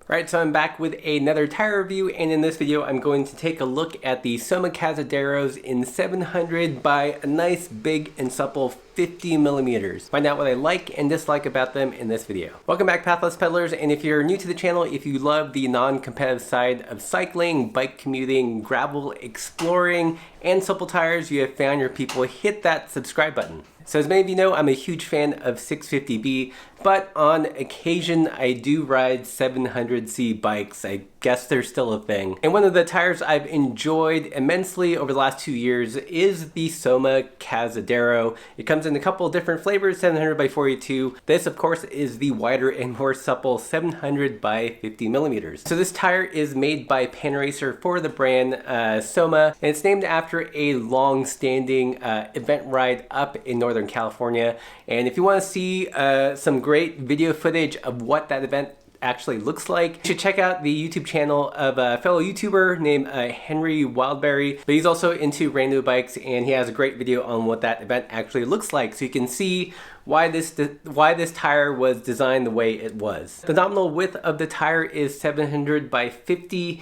Alright, so I'm back with another tire review, and in this video I'm going to take a look at the Soma Cazaderos in 700 by a nice big and supple 50 millimeters. Find out what I like and dislike about them in this video. Welcome back, Pathless Peddlers, and if you're new to the channel, if you love the non-competitive side of cycling, bike commuting, gravel exploring, and supple tires, you have found your people. Hit that subscribe button. So as many of you know, I'm a huge fan of 650B, but on occasion I do ride 700C bikes. I guess they're still a thing. And one of the tires I've enjoyed immensely over the last 2 years is the Soma Cazadero. It comes in a couple of different flavors, 700 by 42. This, of course, is the wider and more supple 700 by 50 millimeters. So this tire is made by Panracer for the brand Soma, and it's named after a long-standing event ride up in Northern California. And if you want to see some great video footage of what that event actually looks like, you should check out the YouTube channel of a fellow YouTuber named Henry Wildberry. But he's also into rando bikes, and he has a great video on what that event actually looks like, so you can see why this tire was designed the way it was. The nominal width of the tire is 700 by 50.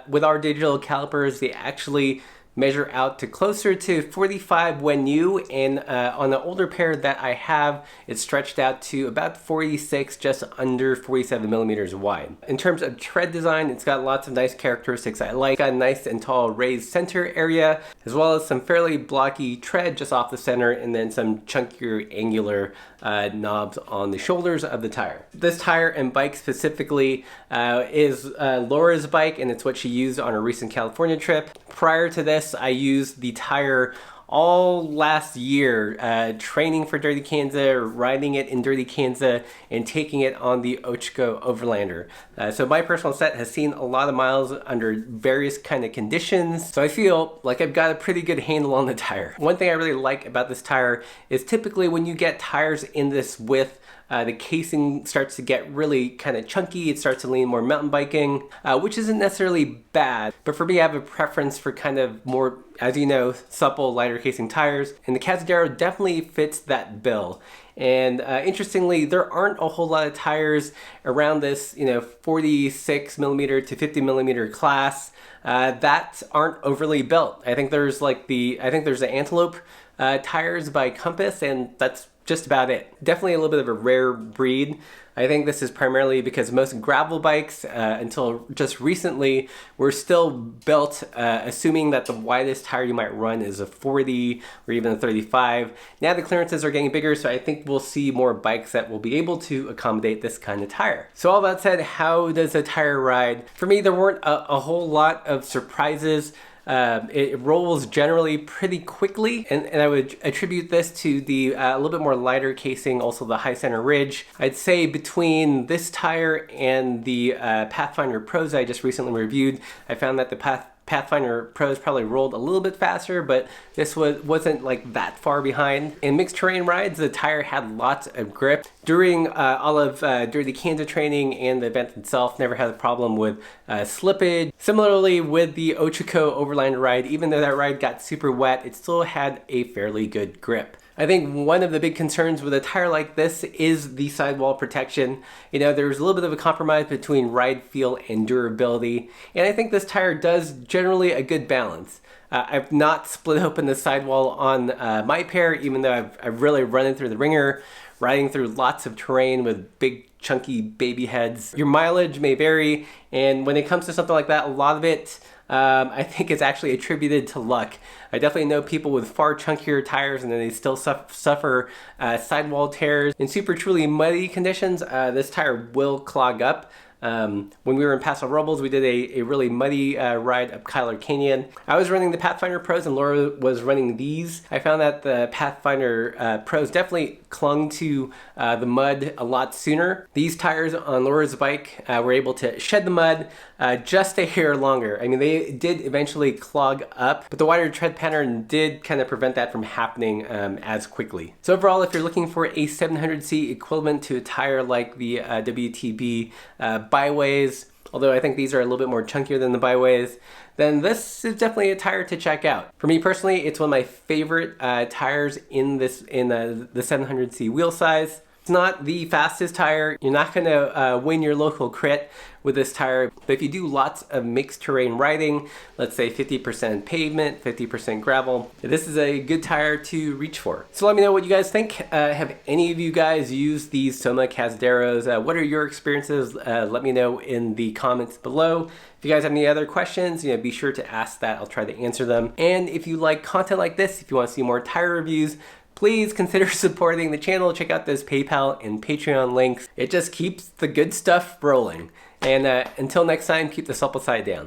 With our digital calipers, they actually measure out to closer to 45 when new, and on the older pair that I have, it's stretched out to about 46, just under 47 millimeters wide. In terms of tread design, it's got lots of nice characteristics I like. Got a nice and tall raised center area, as well as some fairly blocky tread just off the center, and then some chunkier angular knobs on the shoulders of the tire. This tire and bike specifically is Laura's bike, and it's what she used on a recent California trip. Prior to this, I used the tire all last year, training for Dirty Kanza, riding it in Dirty Kanza, and taking it on the Ochiko Overlander. So my personal set has seen a lot of miles under various kind of conditions, so I feel like I've got a pretty good handle on the tire. One thing I really like about this tire is typically when you get tires in this width, the casing starts to get really kind of chunky. It starts to lean more mountain biking, which isn't necessarily bad. But for me, I have a preference for kind of more, as you know, supple, lighter casing tires. And the Cazadero definitely fits that bill. And interestingly, there aren't a whole lot of tires around this, 46 millimeter to 50 millimeter class that aren't overly built. I think there's the Antelope tires by Compass, and that's just about it. Definitely a little bit of a rare breed. I think this is primarily because most gravel bikes, until just recently, were still built assuming that the widest tire you might run is a 40 or even a 35. Now the clearances are getting bigger, so I think we'll see more bikes that will be able to accommodate this kind of tire. So all that said, how does a tire ride? For me, there weren't a whole lot of surprises. It rolls generally pretty quickly, and I would attribute this to the a little bit more lighter casing, also the high center ridge. I'd say between this tire and the Pathfinder Pros I just recently reviewed, I found that the Pathfinder Pros probably rolled a little bit faster, but this wasn't like that far behind. In mixed terrain rides, the tire had lots of grip. During all of Dirty Kanza training and the event itself, never had a problem with slippage. Similarly with the Ochiko Overlander ride, even though that ride got super wet, it still had a fairly good grip. I think one of the big concerns with a tire like this is the sidewall protection. There's a little bit of a compromise between ride feel and durability, and I think this tire does generally a good balance. I've not split open the sidewall on my pair, even though I've really run it through the ringer, riding through lots of terrain with big chunky baby heads. Your mileage may vary, and when it comes to something like that, a lot of it I think it's actually attributed to luck. I definitely know people with far chunkier tires and then they still suffer sidewall tears. In super truly muddy conditions, this tire will clog up. When we were in Paso Robles, we did a really muddy ride up Kyler Canyon. I was running the Pathfinder Pros and Laura was running these. I found that the Pathfinder Pros definitely clung to the mud a lot sooner. These tires on Laura's bike were able to shed the mud just a hair longer. I mean, they did eventually clog up, but the wider tread pattern did kind of prevent that from happening as quickly. So overall, if you're looking for a 700C equivalent to a tire like the WTB Byways, although I think these are a little bit more chunkier than the Byways, then this is definitely a tire to check out. For me personally, it's one of my favorite tires in the 700C wheel size. It's not the fastest tire. You're not gonna win your local crit with this tire, but if you do lots of mixed terrain riding, let's say 50% pavement, 50% gravel, this is a good tire to reach for. So let me know what you guys think. Have any of you guys used these Soma Cazaderos? What are your experiences? Let me know in the comments below. If you guys have any other questions, be sure to ask that. I'll try to answer them. And if you like content like this, if you want to see more tire reviews, please consider supporting the channel. Check out those PayPal and Patreon links. It just keeps the good stuff rolling. And until next time, keep the supple side down.